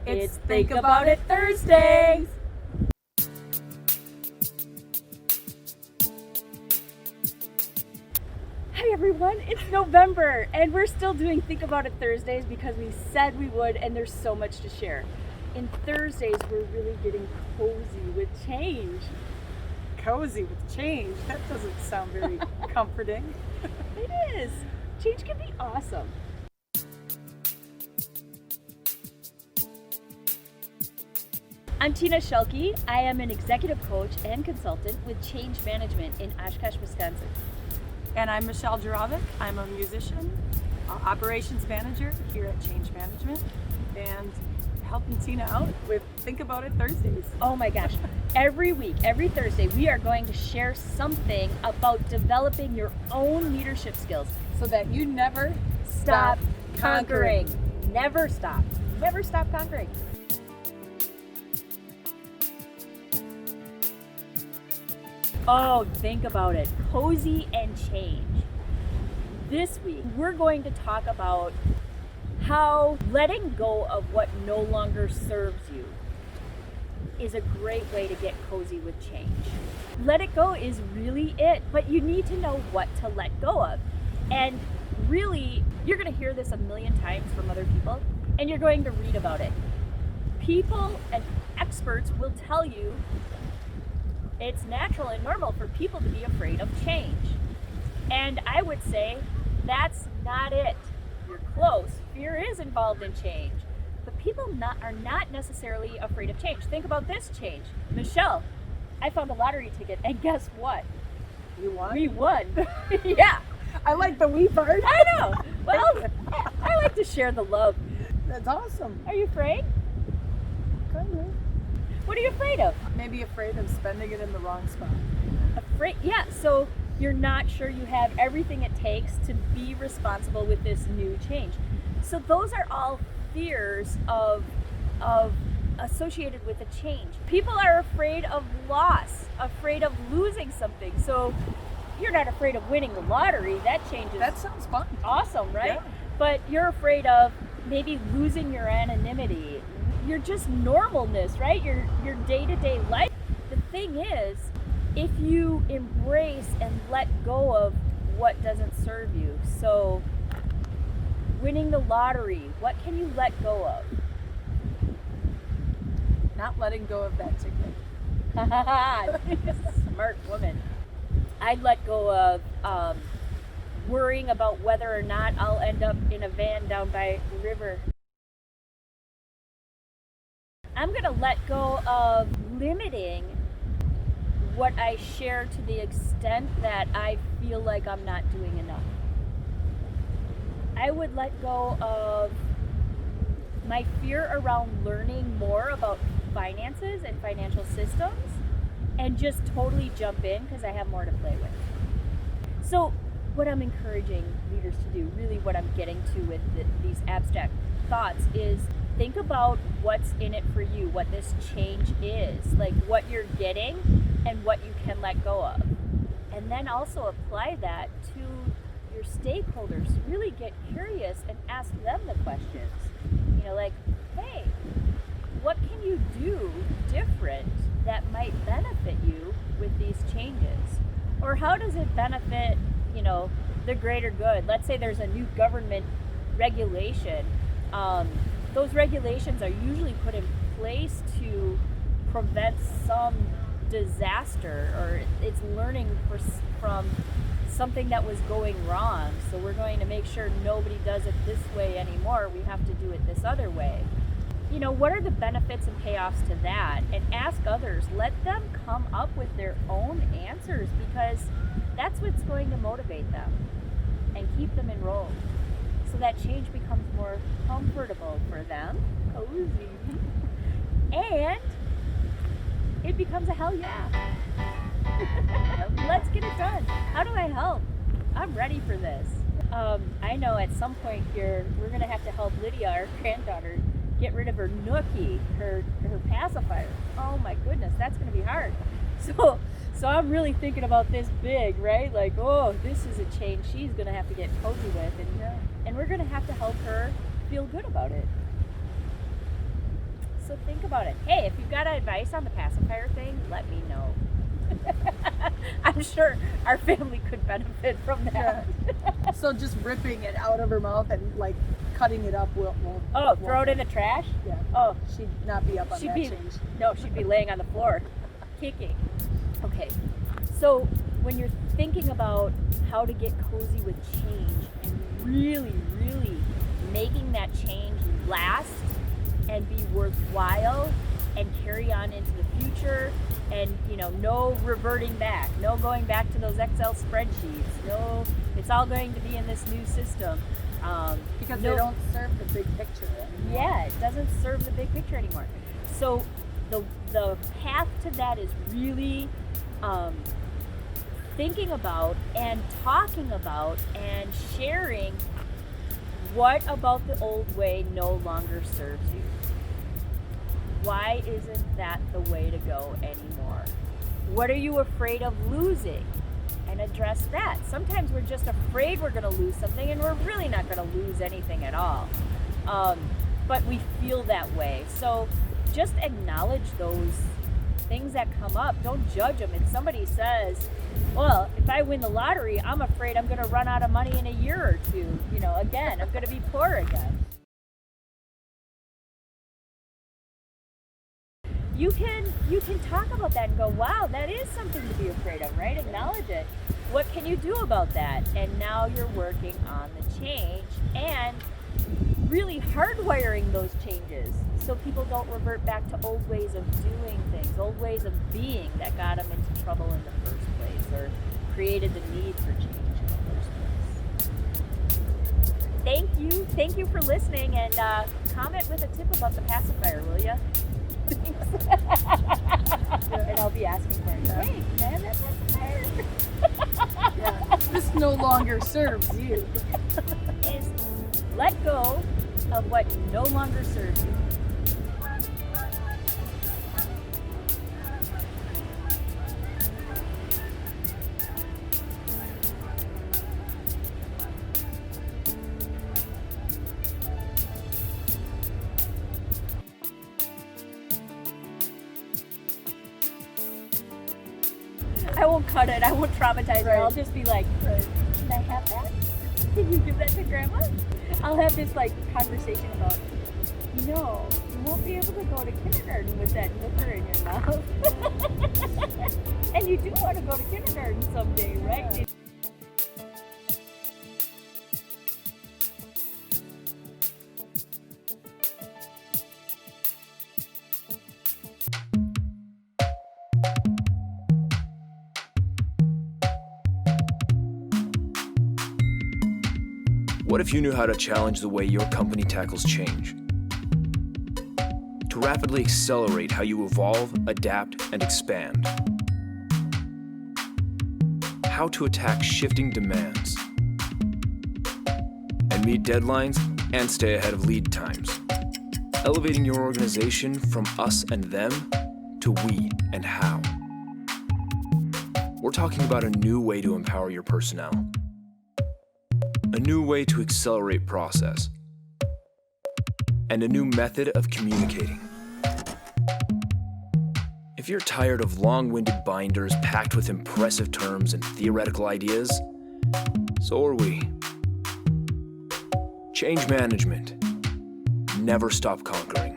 It's Think About It Thursdays! Hi everyone, it's November and we're still doing Think About It Thursdays because we said we would and there's so much to share. In Thursdays, we're really getting cozy with change. Cozy with change? That doesn't sound very comforting. It is. Change can be awesome. I'm Tina Schuelke. I am an executive coach and consultant with change management in Oshkosh, Wisconsin. And I'm Michelle Jerabek. I'm a musician, operations manager here at Change Management, and helping Tina out with Think About It Thursdays. Oh my gosh. Every week, every Thursday, we are going to share something about developing your own leadership skills So that you never stop conquering. Never stop. Never stop conquering. Oh, think about it. Cozy and change. This week, we're going to talk about how letting go of what no longer serves you is a great way to get cozy with change. Let it go is really it, but you need to know what to let go of. And really, you're going to hear this a million times from other people, and you're going to read about it. People and experts will tell you it's natural and normal for people to be afraid of change. And I would say that's not it. You're close. Fear is involved in change. But people are not necessarily afraid of change. Think about this change. Michelle, I found a lottery ticket, and guess what? You won? We won. Yeah. I like the we part. I know. Well, I like to share the love. That's awesome. Are you afraid? Kind of. What are you afraid of? Maybe afraid of spending it in the wrong spot. Afraid? Yeah. So you're not sure you have everything it takes to be responsible with this new change. So those are all fears of associated with a change. People are afraid of loss, afraid of losing something. So you're not afraid of winning the lottery. That changes. That sounds fun. Awesome, right? Yeah. But you're afraid of maybe losing your anonymity. You're just normalness, right? Your day-to-day life. The thing is, if you embrace and let go of what doesn't serve you, so winning the lottery, what can you let go of? Not letting go of that ticket. Smart woman. I'd let go of worrying about whether or not I'll end up in a van down by the river. I'm going to let go of limiting what I share to the extent that I feel like I'm not doing enough. I would let go of my fear around learning more about finances and financial systems and just totally jump in because I have more to play with. So what I'm encouraging leaders to do, really what I'm getting to with these abstract thoughts, is think about what's in it for you, what this change is, like what you're getting and what you can let go of. And then also apply that to your stakeholders. Really get curious and ask them the questions. You know, like, hey, what can you do different that might benefit you with these changes? Or how does it benefit, the greater good? Let's say there's a new government regulation. Those regulations are usually put in place to prevent some disaster, or it's learning from something that was going wrong. So we're going to make sure nobody does it this way anymore. We have to do it this other way. What are the benefits and payoffs to that? And ask others. Let them come up with their own answers, because that's what's going to motivate them and keep them enrolled. So that change becomes more comfortable for them, cozy, and it becomes a hell yeah. Let's get it done. How do I help? I'm ready for this. I know at some point here, we're going to have to help Lydia, our granddaughter, get rid of her nookie, her pacifier. Oh my goodness, that's going to be hard. So I'm really thinking about this big, right? Like, oh, this is a change she's going to have to get cozy with, and we're going to have to help her feel good about it. So think about it. Hey, if you've got advice on the pacifier thing, let me know. I'm sure our family could benefit from that. Yeah. So just ripping it out of her mouth and like cutting it up won't Throw it in the trash? Yeah. Oh, She'd not be up on that change. No, she'd be laying on the floor, kicking. Okay, so when you're thinking about how to get cozy with change and really, really making that change last and be worthwhile and carry on into the future, and no reverting back, no going back to those Excel spreadsheets, no, it's all going to be in this new system. Because they don't serve the big picture anymore. Yeah, it doesn't serve the big picture anymore. So the path to that is really thinking about and talking about and sharing what about the old way no longer serves you. Why isn't that the way to go anymore? What are you afraid of losing? And address that. Sometimes we're just afraid we're going to lose something, and we're really not going to lose anything at all. But we feel that way. So just acknowledge those things that come up. Don't judge them. If somebody says, well, if I win the lottery, I'm afraid I'm going to run out of money in a year or two. Again, I'm going to be poor again. You can talk about that and go, wow, that is something to be afraid of, right? Acknowledge it. What can you do about that? And now you're working on the change and really hardwiring those changes so people don't revert back to old ways of doing things, old ways of being that got them into trouble in the first place or created the need for change in the first place. Thank you for listening, and comment with a tip about the pacifier, will you? And I'll be asking for it. Hey, man, that pacifier. Yeah. This no longer serves you. Is let go of what no longer serves you. I won't cut it. I won't traumatize her. I'll just be like, can I have that? Can you give that to Grandma? I'll have this conversation about, you won't be able to go to kindergarten with that nooker in your mouth. And you do want to go to kindergarten someday, right? Yeah. What if you knew how to challenge the way your company tackles change? To rapidly accelerate how you evolve, adapt, and expand. How to attack shifting demands. And meet deadlines and stay ahead of lead times. Elevating your organization from us and them to we and how. We're talking about a new way to empower your personnel. A new way to accelerate process, and a new method of communicating. If you're tired of long-winded binders packed with impressive terms and theoretical ideas, so are we. Change management. Never stop conquering.